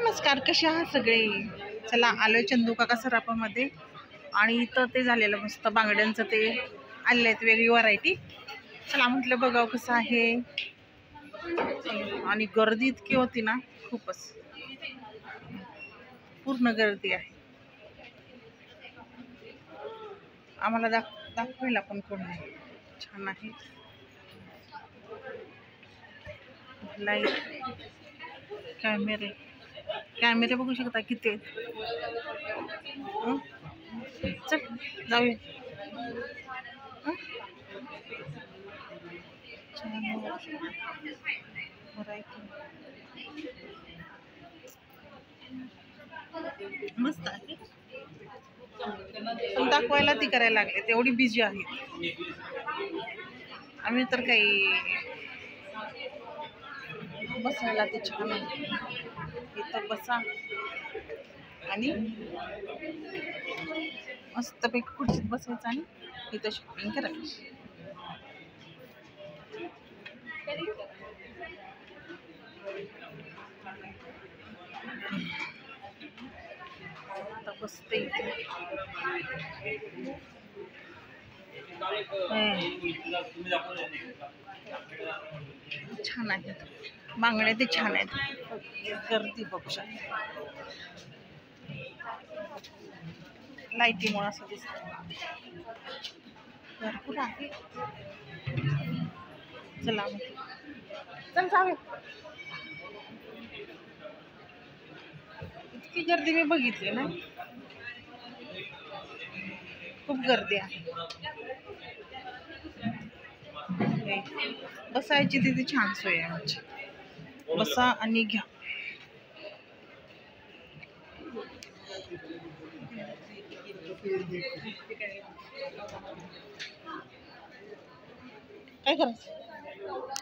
नमस्कार, कसे आहात सगळे? चला आलोय चंदू काका सराफामध्ये आणि इथं ते झालेलं मस्त बांगड्यांचं ते आले आहेत वेगळी व्हरायटी. चला म्हटलं बघावं कसं आहे. आणि गर्दी इतकी होती ना, खूपच पूर्ण गर्दी आहे. आम्हाला दाखवायला पण कोण नाही. छान आहे. लाईट कॅमेरे बघू शकता किती आहेत. चल जाऊया. मस्त आहे पण दाखवायला ती करायला लागले तेवढी बिझी आहे. आम्ही तर काही बसायला ते छान आहे. इथं बसा आणि मस्तपैकी खुर्चीत बसायचं आणि इथं शॉपिंग करायची. आता बसते छान आहे. बांगड्या ते छान आहेत. गर्दी बघू शकता. लाईटीमुळे असं दिसतं. भरपूर आहे. चला चल जाऊया. इतकी गर्दी मी बघितली ना, खूप गर्दी आहे. बसायची तिथे छान सोय आहे आमची. बसा आणि घ्या. काय करायचं?